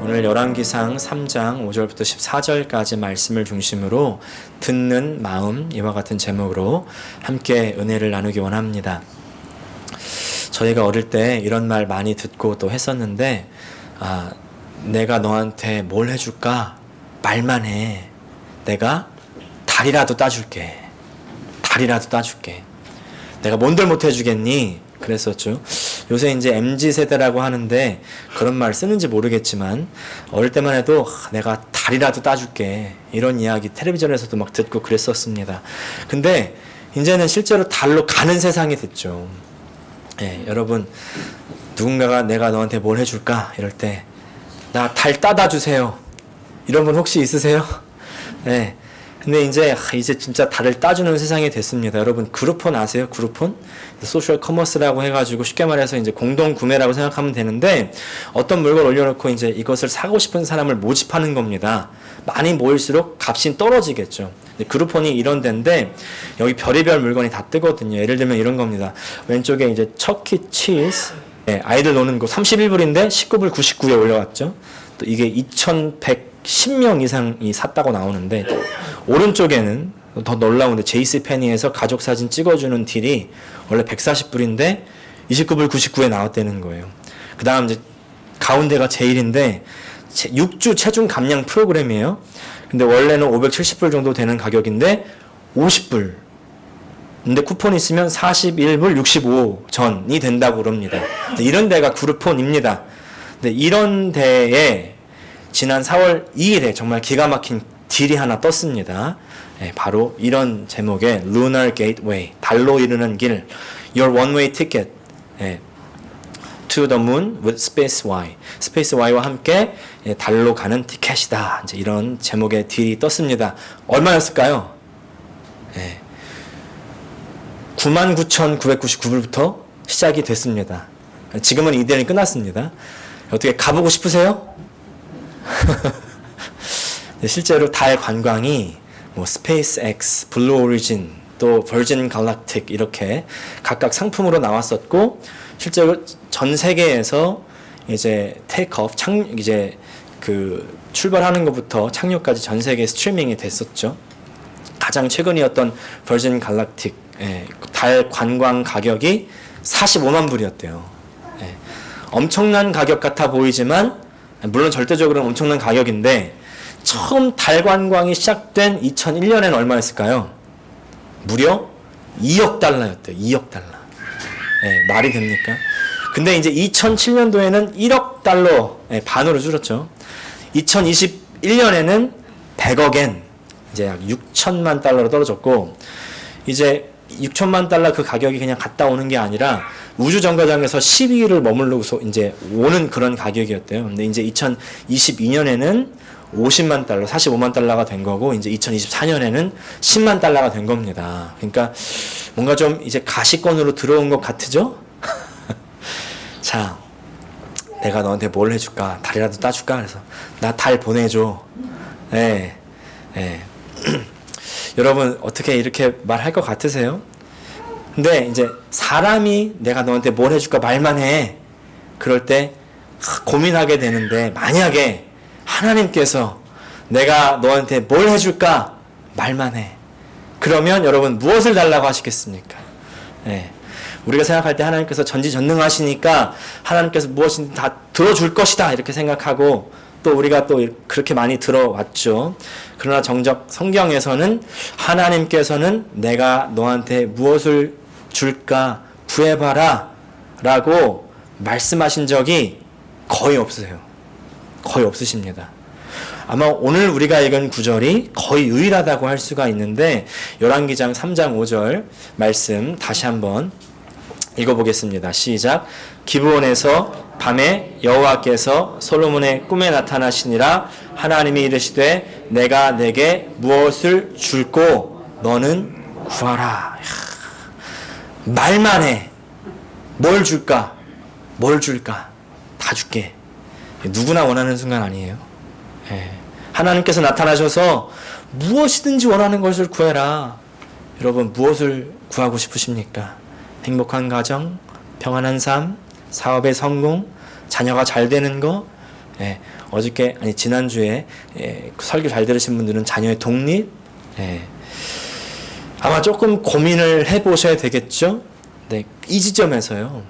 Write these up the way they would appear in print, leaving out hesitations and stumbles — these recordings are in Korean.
오늘 열왕기상 3장 5절부터 14절까지 말씀을 중심으로 듣는 마음, 이와 같은 제목으로 함께 은혜를 나누기 원합니다. 저희가 어릴 때 이런 말 많이 듣고 또 했었는데, 내가 너한테 뭘 해줄까? 말만 해. 내가 달이라도 따줄게. 달이라도 따줄게. 내가 뭔들 못 해주겠니? 그랬었죠. 요새 이제 MZ세대라고 하는데 그런 말 쓰는지 모르겠지만, 어릴 때만 해도 내가 달이라도 따줄게, 이런 이야기 텔레비전에서도 막 듣고 그랬었습니다. 근데 이제는 실제로 달로 가는 세상이 됐죠. 여러분, 누군가가 내가 너한테 뭘 해줄까? 이럴 때, 나 달 따다 주세요, 이런 분 혹시 있으세요? 근데 이제 진짜 달을 따주는 세상이 됐습니다. 여러분, 그룹폰 아세요? 그룹폰? 소셜 커머스라고 해가지고 쉽게 말해서 이제 공동 구매라고 생각하면 되는데, 어떤 물건 올려놓고 이제 이것을 사고 싶은 사람을 모집하는 겁니다. 많이 모일수록 값이 떨어지겠죠. 그룹폰이 이런 데인데, 여기 별의별 물건이 다 뜨거든요. 예를 들면 이런 겁니다. 왼쪽에 이제 척키 치즈, 아이들 노는 거 31불인데 19불 99에 올려왔죠. 또 이게 2110명 이상이 샀다고 나오는데, 또 오른쪽에는 더 놀라운데 JCPenney에서 가족 사진 찍어주는 딜이 원래 140불인데 29불 99에 나왔다는 거예요. 그 다음 이제 가운데가 제일인데 6주 체중 감량 프로그램이에요. 근데 원래는 570불 정도 되는 가격인데 50불. 근데 쿠폰이 있으면 41불 65전이 된다고 그럽니다. 이런 데가 그룹폰입니다. 근데 이런 데에 지난 4월 2일에 정말 기가 막힌 딜이 하나 떴습니다. 바로 이런 제목의 Lunar Gateway, 달로 이르는 길, Your One-Way Ticket to the Moon with Space Y, Space Y와 함께 달로 가는 티켓이다. 이제 이런 제목의 딜이 떴습니다. 얼마였을까요? 99,999불부터 시작이 됐습니다. 지금은 이 딜이 끝났습니다. 어떻게 가보고 싶으세요? 실제로 달 관광이 스페이스X, 블루 오리진, 또 버진 갈락틱 이렇게 각각 상품으로 나왔었고, 실제로 전 세계에서 이제 테이크오프, 이제 그 출발하는 것부터 착륙까지 전 세계 스트리밍이 됐었죠. 가장 최근이었던 버진 갈락틱 달 관광 가격이 45만 불이었대요. 엄청난 가격 같아 보이지만, 물론 절대적으로는 엄청난 가격인데, 처음 달 관광이 시작된 2001년에는 얼마였을까요? 무려 2억 달러였대요. 2억 달러. 말이 됩니까? 근데 이제 2007년도에는 1억 달러 반으로 줄었죠. 2021년에는 100억엔, 이제 약 6천만 달러로 떨어졌고, 이제 6천만 달러 그 가격이 그냥 갔다 오는 게 아니라 우주정거장에서 12일을 머무르고서 이제 오는 그런 가격이었대요. 근데 이제 2022년에는 50만 달러, 45만 달러가 된 거고, 이제 2024년에는 10만 달러가 된 겁니다. 그러니까 뭔가 좀 이제 가시권으로 들어온 것 같으죠? 자, 내가 너한테 뭘 해줄까? 달이라도 따줄까? 그래서 나 달 보내줘. 여러분, 어떻게 이렇게 말할 것 같으세요? 근데 이제 사람이 내가 너한테 뭘 해줄까 말만 해. 그럴 때 고민하게 되는데, 만약에 하나님께서 내가 너한테 뭘 해줄까 말만 해. 그러면 여러분, 무엇을 달라고 하시겠습니까? 우리가 생각할 때 하나님께서 전지전능하시니까 하나님께서 무엇이든 다 들어줄 것이다, 이렇게 생각하고, 또 우리가 또 그렇게 많이 들어왔죠. 그러나 정작 성경에서는 하나님께서는 내가 너한테 무엇을 줄까 구해봐라 라고 말씀하신 적이 거의 없으세요. 거의 없으십니다. 아마 오늘 우리가 읽은 구절이 거의 유일하다고 할 수가 있는데, 열왕기상 3장 5절 말씀 다시 한번 읽어보겠습니다. 시작. 기브온에서 밤에 여호와께서 솔로몬의 꿈에 나타나시니라. 하나님이 이르시되 내가 내게 무엇을 줄고 너는 구하라. 말만 해. 뭘 줄까? 뭘 줄까? 다 줄게. 누구나 원하는 순간 아니에요? 하나님께서 나타나셔서 무엇이든지 원하는 것을 구해라. 여러분, 무엇을 구하고 싶으십니까? 행복한 가정, 평안한 삶, 사업의 성공, 자녀가 잘 되는 거, 지난주에 설교 잘 들으신 분들은 자녀의 독립, 아마 조금 고민을 해보셔야 되겠죠. 네, 이 지점에서요,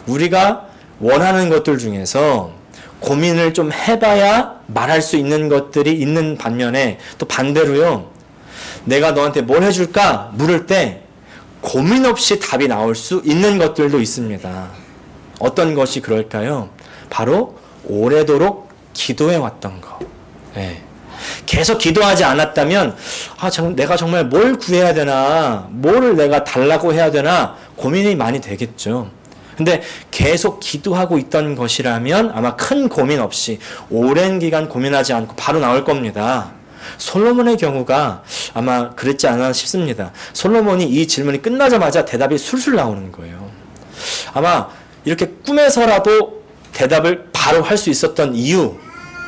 우리가 원하는 것들 중에서 고민을 좀 해봐야 말할 수 있는 것들이 있는 반면에, 또 반대로요, 내가 너한테 뭘 해줄까 물을 때 고민 없이 답이 나올 수 있는 것들도 있습니다. 어떤 것이 그럴까요? 바로 오래도록 기도해 왔던 거. 계속 기도하지 않았다면, 내가 정말 뭘 구해야 되나, 뭘 내가 달라고 해야 되나 고민이 많이 되겠죠. 근데 계속 기도하고 있던 것이라면 아마 큰 고민 없이 오랜 기간 고민하지 않고 바로 나올 겁니다. 솔로몬의 경우가 아마 그랬지 않나 싶습니다. 솔로몬이 이 질문이 끝나자마자 대답이 술술 나오는 거예요. 아마 이렇게 꿈에서라도 대답을 바로 할 수 있었던 이유,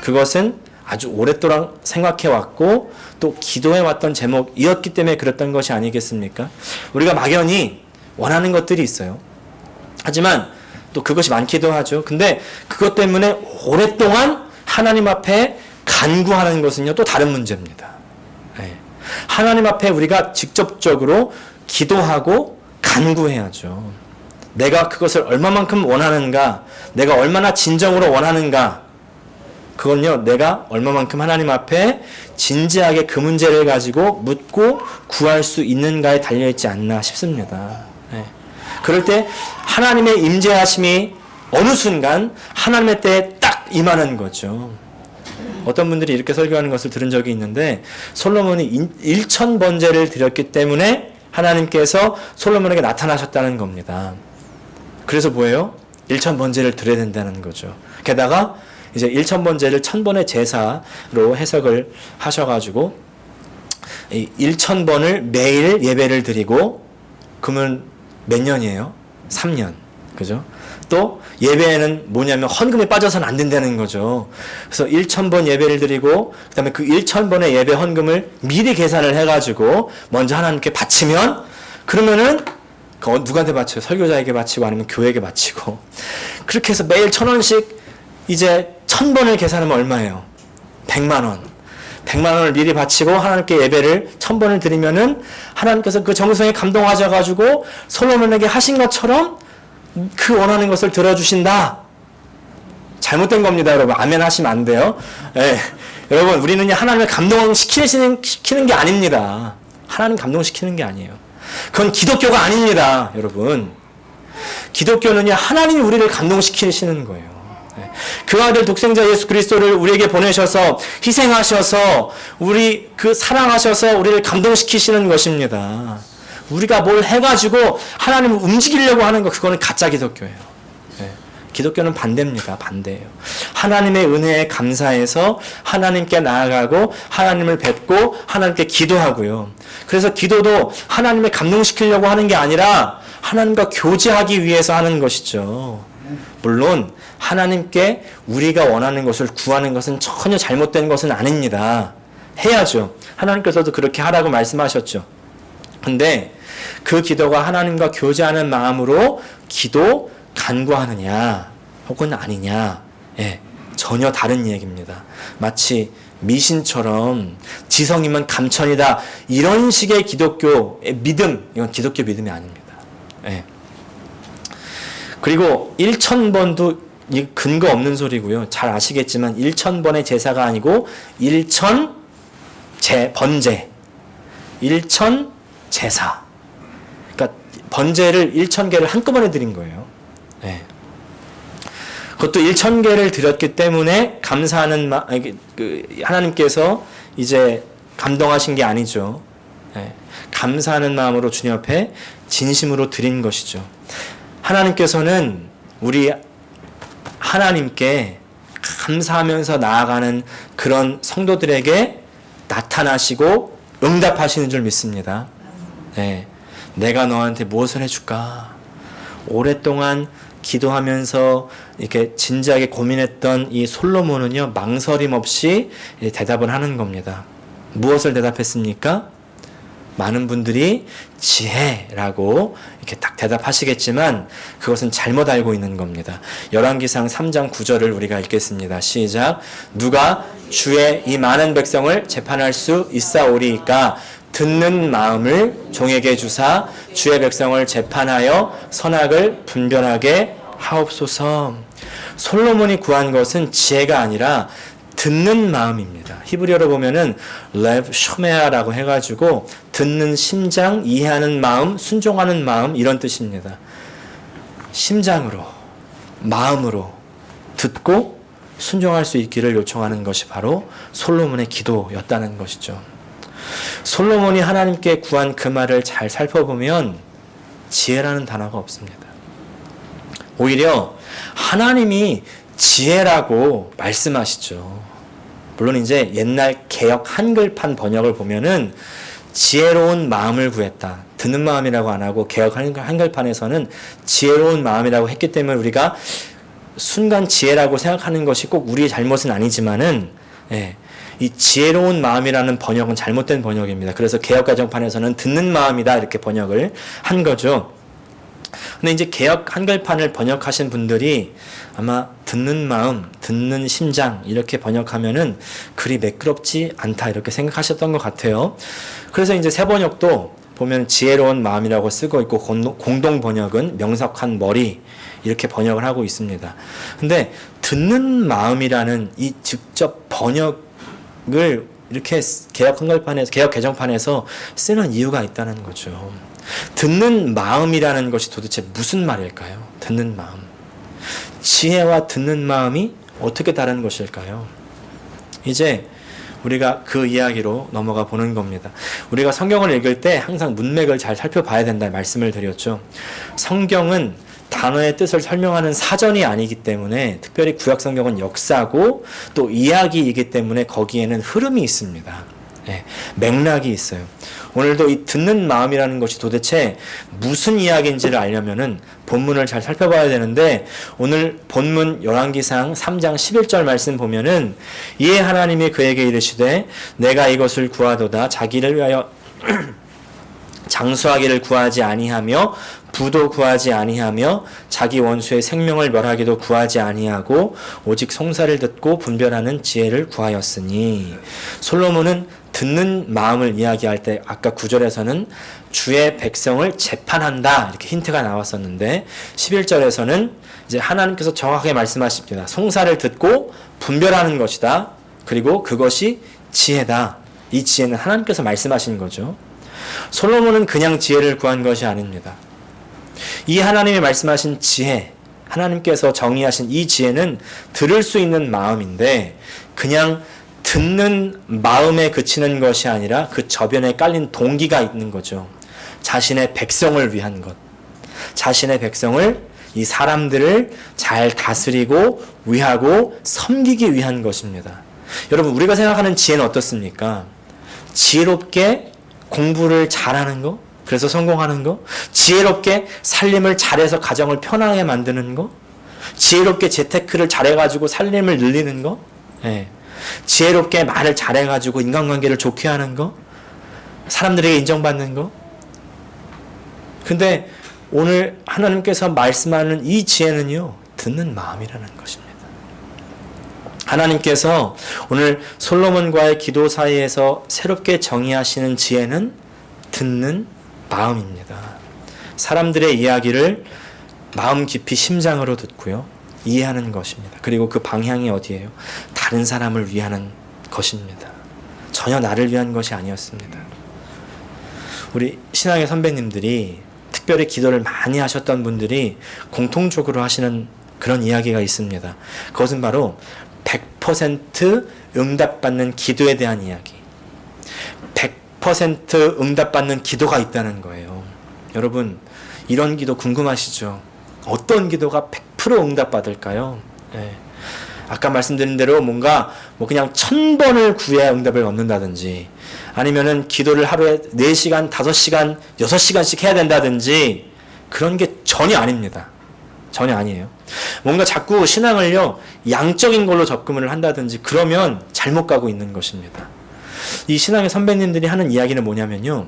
그것은 아주 오랫동안 생각해왔고 또 기도해왔던 제목이었기 때문에 그랬던 것이 아니겠습니까? 우리가 막연히 원하는 것들이 있어요. 하지만 또 그것이 많기도 하죠. 근데 그것 때문에 오랫동안 하나님 앞에 간구하는 것은요, 또 다른 문제입니다. 하나님 앞에 우리가 직접적으로 기도하고 간구해야죠. 내가 그것을 얼마만큼 원하는가, 내가 얼마나 진정으로 원하는가, 그건요, 내가 얼마만큼 하나님 앞에 진지하게 그 문제를 가지고 묻고 구할 수 있는가에 달려있지 않나 싶습니다. 그럴 때 하나님의 임재하심이 어느 순간 하나님의 때에 딱 임하는 거죠. 어떤 분들이 이렇게 설교하는 것을 들은 적이 있는데, 솔로몬이 1000번제를 드렸기 때문에 하나님께서 솔로몬에게 나타나셨다는 겁니다. 그래서 뭐예요? 1000번제를 드려야 된다는 거죠. 게다가 이제 1000번제를 1000번의 제사로 해석을 하셔가지고 1000번을 매일 예배를 드리고, 그러면 몇 년이에요? 3년. 그죠? 또 예배에는 뭐냐면 헌금이 빠져서는 안 된다는 거죠. 그래서 1000번 예배를 드리고, 그 다음에 그 1000번의 예배 헌금을 미리 계산을 해가지고 먼저 하나님께 바치면, 그러면은 누구한테 바쳐요? 설교자에게 바치고 아니면 교회에게 바치고, 그렇게 해서 매일 1000원씩 이제 1000번을 계산하면 얼마예요? 100만 원. 100만 원을 미리 바치고 하나님께 예배를 1000번을 드리면은 하나님께서 그 정성에 감동하셔가지고 솔로몬에게 하신 것처럼 그 원하는 것을 들어주신다. 잘못된 겁니다, 여러분. 아멘 하시면 안 돼요. 여러분, 우리는 하나님을 감동시키는 게 아닙니다. 하나님 감동시키는 게 아니에요. 그건 기독교가 아닙니다, 여러분. 기독교는요, 하나님이 우리를 감동시키시는 거예요. 그 아들 독생자 예수 그리스도를 우리에게 보내셔서 희생하셔서 사랑하셔서 우리를 감동시키시는 것입니다. 우리가 뭘 해가지고 하나님을 움직이려고 하는 거, 그거는 가짜 기독교예요. 기독교는 반대입니다. 반대예요. 하나님의 은혜에 감사해서 하나님께 나아가고 하나님을 뵙고 하나님께 기도하고요. 그래서 기도도 하나님을 감동시키려고 하는 게 아니라 하나님과 교제하기 위해서 하는 것이죠. 물론 하나님께 우리가 원하는 것을 구하는 것은 전혀 잘못된 것은 아닙니다. 해야죠. 하나님께서도 그렇게 하라고 말씀하셨죠. 근데 그 기도가 하나님과 교제하는 마음으로 기도 간구하느냐 혹은 아니냐, 전혀 다른 얘기입니다. 마치 미신처럼 지성이면 감천이다, 이런 식의 기독교의 믿음, 이건 기독교 믿음이 아닙니다. 그리고 1000번도 근거 없는 소리고요. 잘 아시겠지만 1000번의 제사가 아니고 1000번제, 1000제사. 그러니까 번제를 1000개를 한꺼번에 드린 거예요. 그것도 1000개를 드렸기 때문에 감사하는 하나님께서 이제 감동하신 게 아니죠. 감사하는 마음으로 주님 앞에 진심으로 드린 것이죠. 하나님께서는 우리 하나님께 감사하면서 나아가는 그런 성도들에게 나타나시고 응답하시는 줄 믿습니다. 내가 너한테 무엇을 해줄까? 오랫동안 기도하면서 이렇게 진지하게 고민했던 이 솔로몬은요, 망설임 없이 대답을 하는 겁니다. 무엇을 대답했습니까? 많은 분들이 지혜라고 이렇게 딱 대답하시겠지만 그것은 잘못 알고 있는 겁니다. 열왕기상 3장 9절을 우리가 읽겠습니다. 시작. 누가 주의 이 많은 백성을 재판할 수 있사오리이까 듣는 마음을 종에게 주사 주의 백성을 재판하여 선악을 분별하게 하옵소서. 솔로몬이 구한 것은 지혜가 아니라 듣는 마음입니다. 히브리어로 보면은 레브 쇼메아라고 해가지고 듣는 심장, 이해하는 마음, 순종하는 마음 이런 뜻입니다. 심장으로, 마음으로 듣고 순종할 수 있기를 요청하는 것이 바로 솔로몬의 기도였다는 것이죠. 솔로몬이 하나님께 구한 그 말을 잘 살펴보면 지혜라는 단어가 없습니다. 오히려 하나님이 지혜라고 말씀하시죠. 물론 이제 옛날 개역 한글판 번역을 보면은 지혜로운 마음을 구했다. 듣는 마음이라고 안 하고 개역 한글판에서는 지혜로운 마음이라고 했기 때문에 우리가 순간 지혜라고 생각하는 것이 꼭 우리의 잘못은 아니지만은 이 지혜로운 마음이라는 번역은 잘못된 번역입니다. 그래서 개역 개정판에서는 듣는 마음이다 이렇게 번역을 한 거죠. 근데 이제 개역 한글판을 번역하신 분들이 아마 듣는 마음, 듣는 심장 이렇게 번역하면은 글이 매끄럽지 않다 이렇게 생각하셨던 것 같아요. 그래서 이제 새 번역도 보면 지혜로운 마음이라고 쓰고 있고 공동 번역은 명석한 머리 이렇게 번역을 하고 있습니다. 근데 듣는 마음이라는 이 직접 번역을 이렇게 개역 한글판에서 개역 개정판에서 쓰는 이유가 있다는 거죠. 듣는 마음이라는 것이 도대체 무슨 말일까요? 듣는 마음. 지혜와 듣는 마음이 어떻게 다른 것일까요? 이제 우리가 그 이야기로 넘어가 보는 겁니다. 우리가 성경을 읽을 때 항상 문맥을 잘 살펴봐야 된다 말씀을 드렸죠. 성경은 단어의 뜻을 설명하는 사전이 아니기 때문에 특별히 구약 성경은 역사고 또 이야기이기 때문에 거기에는 흐름이 있습니다. 맥락이 있어요. 오늘도 이 듣는 마음이라는 것이 도대체 무슨 이야기인지를 알려면은 본문을 잘 살펴봐야 되는데 오늘 본문 열왕기상 3장 11절 말씀 보면은 이에 하나님이 그에게 이르시되 내가 이것을 구하도다 자기를 위하여 장수하기를 구하지 아니하며 부도 구하지 아니하며 자기 원수의 생명을 멸하기도 구하지 아니하고 오직 송사를 듣고 분별하는 지혜를 구하였으니 솔로몬은 듣는 마음을 이야기할 때 아까 9절에서는 주의 백성을 재판한다 이렇게 힌트가 나왔었는데 11절에서는 이제 하나님께서 정확하게 말씀하십니다. 송사를 듣고 분별하는 것이다. 그리고 그것이 지혜다. 이 지혜는 하나님께서 말씀하신 거죠. 솔로몬은 그냥 지혜를 구한 것이 아닙니다. 이 하나님이 말씀하신 지혜, 하나님께서 정의하신 이 지혜는 들을 수 있는 마음인데 그냥 듣는 마음에 그치는 것이 아니라 그 저변에 깔린 동기가 있는 거죠. 자신의 백성을 위한 것. 자신의 백성을, 이 사람들을 잘 다스리고 위하고 섬기기 위한 것입니다. 여러분, 우리가 생각하는 지혜는 어떻습니까? 지혜롭게 공부를 잘하는 거? 그래서 성공하는 거? 지혜롭게 살림을 잘해서 가정을 편하게 만드는 거? 지혜롭게 재테크를 잘해가지고 살림을 늘리는 거? 지혜롭게 말을 잘해가지고 인간관계를 좋게 하는 거? 사람들에게 인정받는 거? 근데 오늘 하나님께서 말씀하는 이 지혜는요, 듣는 마음이라는 것입니다. 하나님께서 오늘 솔로몬과의 기도 사이에서 새롭게 정의하시는 지혜는 듣는 마음입니다. 사람들의 이야기를 마음 깊이 심장으로 듣고요. 이해하는 것입니다. 그리고 그 방향이 어디예요? 다른 사람을 위하는 것입니다. 전혀 나를 위한 것이 아니었습니다. 우리 신앙의 선배님들이 특별히 기도를 많이 하셨던 분들이 공통적으로 하시는 그런 이야기가 있습니다. 그것은 바로 100% 응답받는 기도에 대한 이야기. 100% 응답받는 기도가 있다는 거예요. 여러분, 이런 기도 궁금하시죠? 어떤 기도가 100% 응답받을까요? 아까 말씀드린 대로 뭔가 그냥 1000번을 구해야 응답을 얻는다든지 아니면은 기도를 하루에 4시간, 5시간, 6시간씩 해야 된다든지 그런 게 전혀 아닙니다. 전혀 아니에요. 뭔가 자꾸 신앙을요, 양적인 걸로 접근을 한다든지 그러면 잘못 가고 있는 것입니다. 이 신앙의 선배님들이 하는 이야기는 뭐냐면요,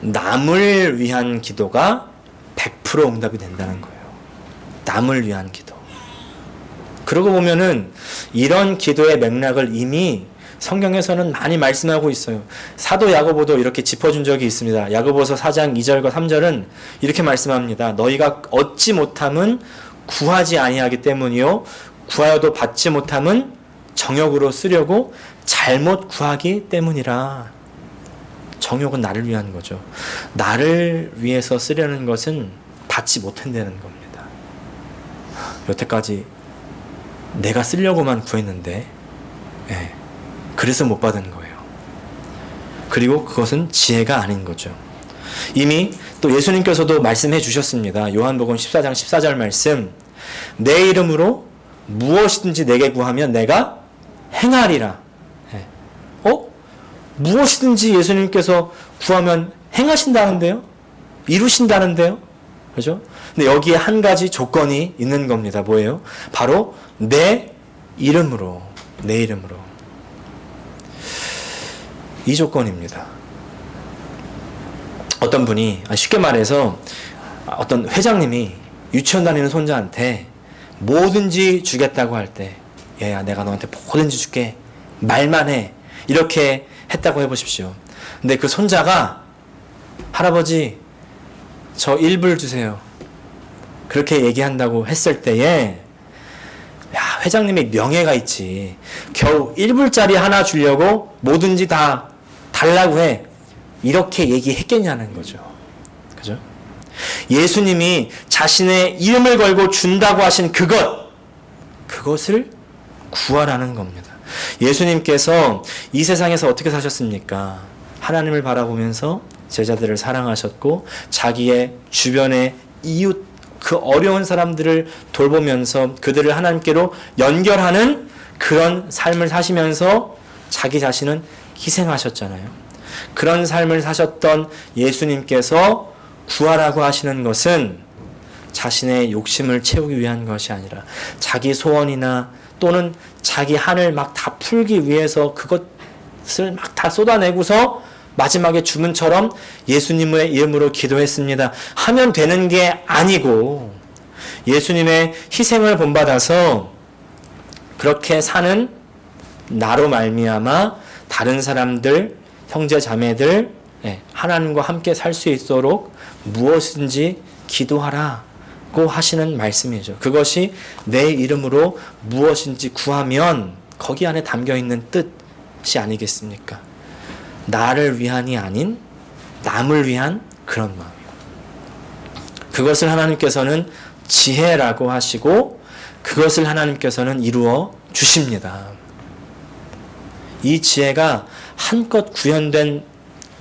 남을 위한 기도가 100% 응답이 된다는 거예요. 남을 위한 기도. 그러고 보면은 이런 기도의 맥락을 이미 성경에서는 많이 말씀하고 있어요. 사도 야고보도 이렇게 짚어준 적이 있습니다. 야고보서 4장 2절과 3절은 이렇게 말씀합니다. 너희가 얻지 못함은 구하지 아니하기 때문이요 구하여도 받지 못함은 정욕으로 쓰려고 잘못 구하기 때문이라. 정욕은 나를 위한 거죠. 나를 위해서 쓰려는 것은 받지 못한다는 겁니다. 여태까지 내가 쓰려고만 구했는데 그래서 못 받은 거예요. 그리고 그것은 지혜가 아닌 거죠. 이미 또 예수님께서도 말씀해 주셨습니다. 요한복음 14장 14절 말씀, 내 이름으로 무엇이든지 내게 구하면 내가 행하리라. 무엇이든지 예수님께서 구하면 행하신다는데요? 이루신다는데요? 그죠? 근데 여기에 한 가지 조건이 있는 겁니다. 뭐예요? 바로 내 이름으로. 내 이름으로. 이 조건입니다. 어떤 분이, 쉽게 말해서 어떤 회장님이 유치원 다니는 손자한테 뭐든지 주겠다고 할 때, 얘야 내가 너한테 뭐든지 줄게. 말만 해. 이렇게 했다고 해보십시오. 근데 그 손자가 할아버지 저 1불 주세요. 그렇게 얘기한다고 했을 때에 회장님의 명예가 있지. 겨우 1불짜리 하나 주려고 뭐든지 다 달라고 해. 이렇게 얘기했겠냐는 거죠. 그죠? 예수님이 자신의 이름을 걸고 준다고 하신 그것을 구하라는 겁니다. 예수님께서 이 세상에서 어떻게 사셨습니까? 하나님을 바라보면서 제자들을 사랑하셨고 자기의 주변의 이웃 그 어려운 사람들을 돌보면서 그들을 하나님께로 연결하는 그런 삶을 사시면서 자기 자신은 희생하셨잖아요. 그런 삶을 사셨던 예수님께서 구하라고 하시는 것은 자신의 욕심을 채우기 위한 것이 아니라 자기 소원이나 또는 자기 한을 막 다 풀기 위해서 그것을 막 다 쏟아내고서 마지막에 주문처럼 예수님의 이름으로 기도했습니다 하면 되는 게 아니고 예수님의 희생을 본받아서 그렇게 사는 나로 말미암아 다른 사람들, 형제 자매들 하나님과 함께 살 수 있도록 무엇인지 기도하라고 하시는 말씀이죠. 그것이 내 이름으로 무엇인지 구하면 거기 안에 담겨있는 뜻이 아니겠습니까? 나를 위한이 아닌 남을 위한 그런 마음이에요. 그것을 하나님께서는 지혜라고 하시고 그것을 하나님께서는 이루어 주십니다. 이 지혜가 한껏 구현된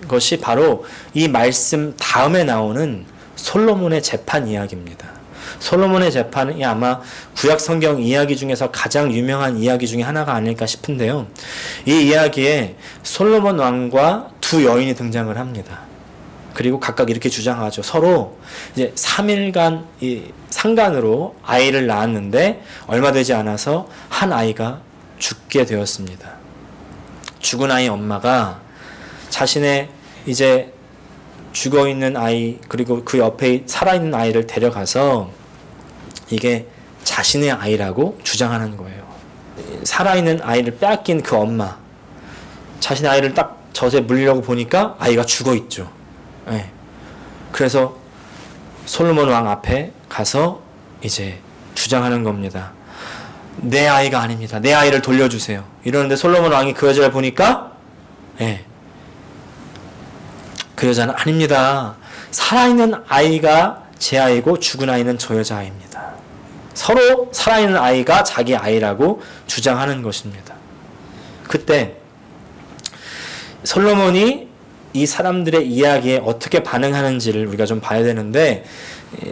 것이 바로 이 말씀 다음에 나오는 솔로몬의 재판 이야기입니다. 솔로몬의 재판이 아마 구약 성경 이야기 중에서 가장 유명한 이야기 중에 하나가 아닐까 싶은데요. 이 이야기에 솔로몬 왕과 두 여인이 등장을 합니다. 그리고 각각 이렇게 주장하죠. 서로 이제 3일간 이 상간으로 아이를 낳았는데 얼마 되지 않아서 한 아이가 죽게 되었습니다. 죽은 아이 엄마가 자신의 이제 죽어있는 아이 그리고 그 옆에 살아있는 아이를 데려가서 이게 자신의 아이라고 주장하는 거예요. 살아있는 아이를 빼앗긴 그 엄마 자신의 아이를 딱 젖에 물리려고 보니까 아이가 죽어있죠. 그래서 솔로몬 왕 앞에 가서 이제 주장하는 겁니다. 내 아이가 아닙니다. 내 아이를 돌려주세요. 이러는데 솔로몬 왕이 그 여자를 보니까 그 여자는 아닙니다. 살아있는 아이가 제 아이고 죽은 아이는 저 여자 아이입니다. 서로 살아있는 아이가 자기 아이라고 주장하는 것입니다. 그때 솔로몬이 이 사람들의 이야기에 어떻게 반응하는지를 우리가 좀 봐야 되는데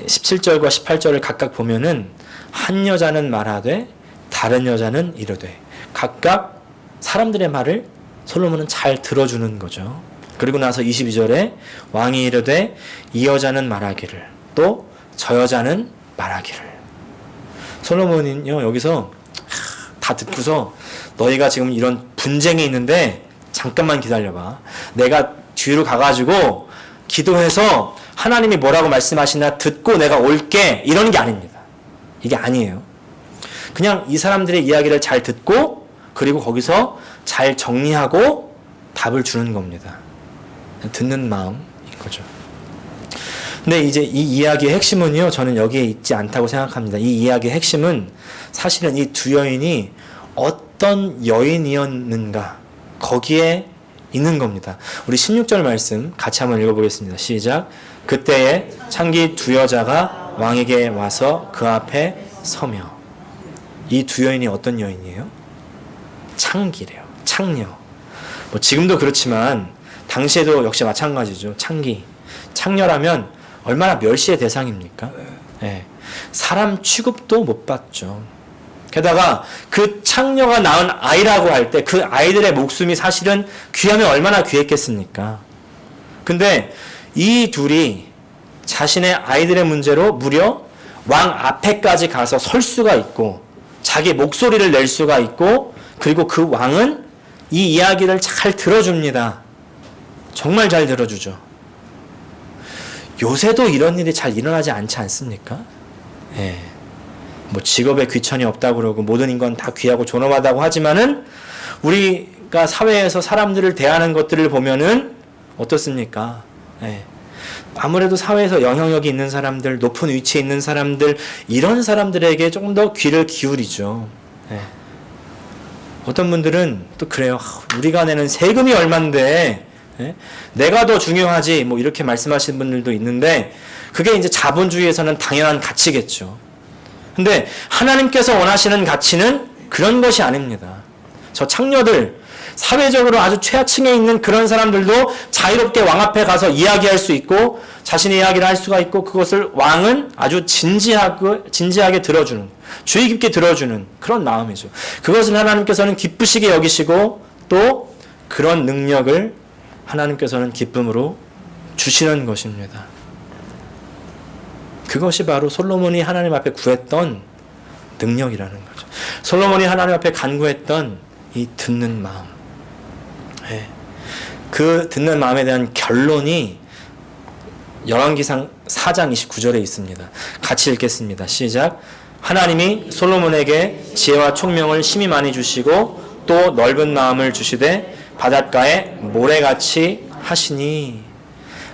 17절과 18절을 각각 보면은 한 여자는 말하되 다른 여자는 이르되 각각 사람들의 말을 솔로몬은 잘 들어주는 거죠. 그리고 나서 22절에 왕이 이르되 이 여자는 말하기를 또 저 여자는 말하기를 솔로몬은요 여기서 다 듣고서 너희가 지금 이런 분쟁이 있는데 잠깐만 기다려봐. 내가 뒤로 가가지고 기도해서 하나님이 뭐라고 말씀하시나 듣고 내가 올게 이런 게 아닙니다. 이게 아니에요. 그냥 이 사람들의 이야기를 잘 듣고 그리고 거기서 잘 정리하고 답을 주는 겁니다. 듣는 마음인 거죠. 근데 이제 이 이야기의 핵심은요, 저는 여기에 있지 않다고 생각합니다. 이 이야기의 핵심은 사실은 이 두 여인이 어떤 여인이었는가 거기에 있는 겁니다. 우리 16절 말씀 같이 한번 읽어보겠습니다. 시작. 그때에 창기 두 여자가 왕에게 와서 그 앞에 서며. 이 두 여인이 어떤 여인이에요? 창기래요. 창녀. 뭐 지금도 그렇지만 당시에도 역시 마찬가지죠. 창기. 창녀라면 얼마나 멸시의 대상입니까? 네. 사람 취급도 못 받죠. 게다가 그 창녀가 낳은 아이라고 할 때 그 아이들의 목숨이 사실은 귀하면 얼마나 귀했겠습니까? 근데 이 둘이 자신의 아이들의 문제로 무려 왕 앞에까지 가서 설 수가 있고 자기 목소리를 낼 수가 있고 그리고 그 왕은 이 이야기를 잘 들어줍니다. 정말 잘 들어주죠. 요새도 이런 일이 잘 일어나지 않지 않습니까? 예. 뭐 직업에 귀천이 없다고 그러고 모든 인간 다 귀하고 존엄하다고 하지만은 우리가 사회에서 사람들을 대하는 것들을 보면은 어떻습니까? 예. 아무래도 사회에서 영향력이 있는 사람들, 높은 위치에 있는 사람들, 이런 사람들에게 조금 더 귀를 기울이죠. 예. 어떤 분들은 또 그래요. 우리가 내는 세금이 얼만데 예? 내가 더 중요하지 뭐 이렇게 말씀하시는 분들도 있는데 그게 이제 자본주의에서는 당연한 가치겠죠. 근데 하나님께서 원하시는 가치는 그런 것이 아닙니다. 저 창녀들, 사회적으로 아주 최하층에 있는 그런 사람들도 자유롭게 왕 앞에 가서 이야기할 수 있고 자신의 이야기를 할 수가 있고 그것을 왕은 아주 진지하게 들어주는, 주의 깊게 들어주는 그런 마음이죠. 그것을 하나님께서는 기쁘시게 여기시고 또 그런 능력을 하나님께서는 기쁨으로 주시는 것입니다. 그것이 바로 솔로몬이 하나님 앞에 구했던 능력이라는 거죠. 솔로몬이 하나님 앞에 간구했던 이 듣는 마음. 네. 그 듣는 마음에 대한 결론이 열왕기상 4장 29절에 있습니다. 같이 읽겠습니다. 시작. 하나님이 솔로몬에게 지혜와 총명을 심히 많이 주시고 또 넓은 마음을 주시되 바닷가에 모래같이 하시니.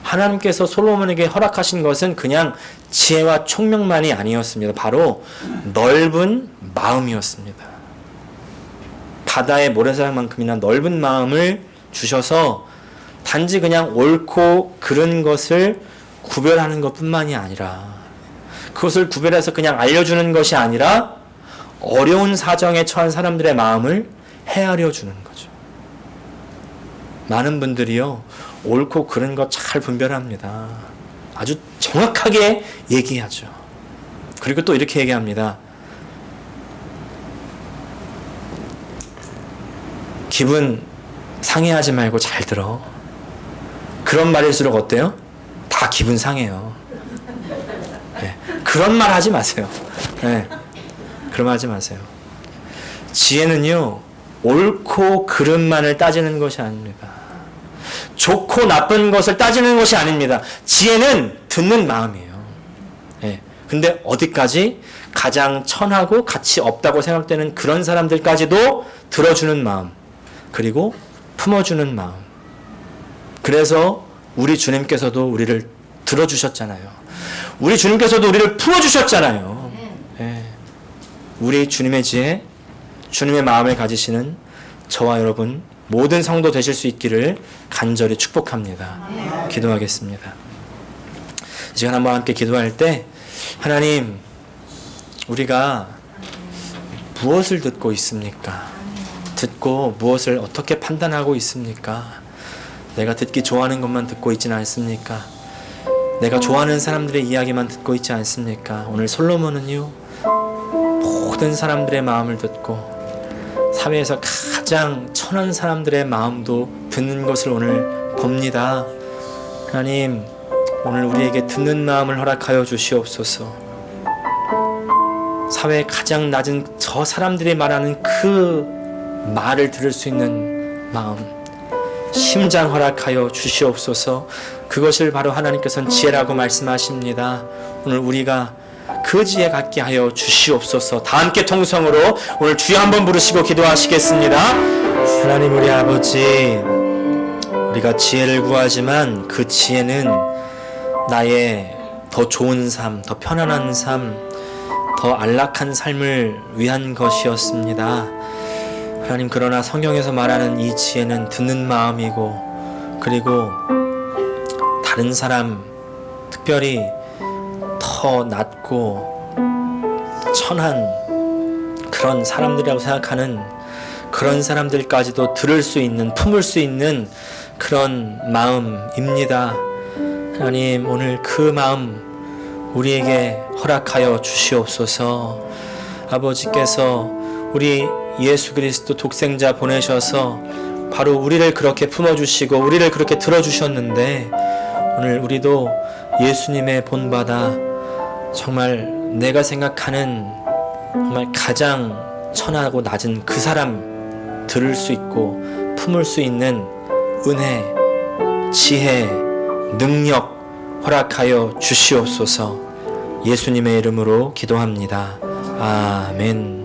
하나님께서 솔로몬에게 허락하신 것은 그냥 지혜와 총명만이 아니었습니다. 바로 넓은 마음이었습니다. 바다의 모래사장만큼이나 넓은 마음을 주셔서 단지 그냥 옳고 그른 것을 구별하는 것뿐만이 아니라 그것을 구별해서 그냥 알려주는 것이 아니라 어려운 사정에 처한 사람들의 마음을 헤아려 주는 거죠. 많은 분들이요, 옳고 그른 것 잘 분별합니다. 아주 정확하게 얘기하죠. 그리고 또 이렇게 얘기합니다. 기분 상해하지 말고 잘 들어. 그런 말일수록 어때요? 다 기분 상해요. 네. 그런 말 하지 마세요. 네. 그런 말 하지 마세요. 지혜는요, 옳고 그름만을 따지는 것이 아닙니다. 좋고 나쁜 것을 따지는 것이 아닙니다. 지혜는 듣는 마음이에요. 네. 근데 어디까지? 가장 천하고 가치 없다고 생각되는 그런 사람들까지도 들어주는 마음, 그리고 품어주는 마음. 그래서 우리 주님께서도 우리를 들어주셨잖아요. 우리 주님께서도 우리를 품어주셨잖아요. 네. 우리 주님의 지혜, 주님의 마음을 가지시는 저와 여러분 모든 성도 되실 수 있기를 간절히 축복합니다. 기도하겠습니다. 이 시간 한번 함께 기도할 때 하나님, 우리가 무엇을 듣고 있습니까? 듣고 무엇을 어떻게 판단하고 있습니까? 내가 듣기 좋아하는 것만 듣고 있지는 않습니까? 내가 좋아하는 사람들의 이야기만 듣고 있지 않습니까? 오늘 솔로몬은요, 모든 사람들의 마음을 듣고 사회에서 가장 천한 사람들의 마음도 듣는 것을 오늘 봅니다. 하나님, 오늘 우리에게 듣는 마음을 허락하여 주시옵소서. 사회의 가장 낮은 저 사람들이 말하는 그 말을 들을 수 있는 마음, 심장 허락하여 주시옵소서. 그것을 바로 하나님께서는 지혜라고 말씀하십니다. 오늘 우리가 그 지혜 갖게 하여 주시옵소서. 다 함께 통성으로 오늘 주여 한번 부르시고 기도하시겠습니다. 하나님 우리 아버지, 우리가 지혜를 구하지만 그 지혜는 나의 더 좋은 삶, 더 편안한 삶, 더 안락한 삶을 위한 것이었습니다. 하나님, 그러나 성경에서 말하는 이 지혜는 듣는 마음이고, 그리고 다른 사람, 특별히 더 낮고 천한 그런 사람들이라고 생각하는 그런 사람들까지도 들을 수 있는, 품을 수 있는 그런 마음입니다. 하나님, 오늘 그 마음 우리에게 허락하여 주시옵소서. 아버지께서 우리 예수 그리스도 독생자 보내셔서 바로 우리를 그렇게 품어주시고 우리를 그렇게 들어주셨는데, 오늘 우리도 예수님의 본받아 정말 내가 생각하는 정말 가장 천하고 낮은 그 사람 들을 수 있고 품을 수 있는 은혜, 지혜, 능력 허락하여 주시옵소서. 예수님의 이름으로 기도합니다. 아멘.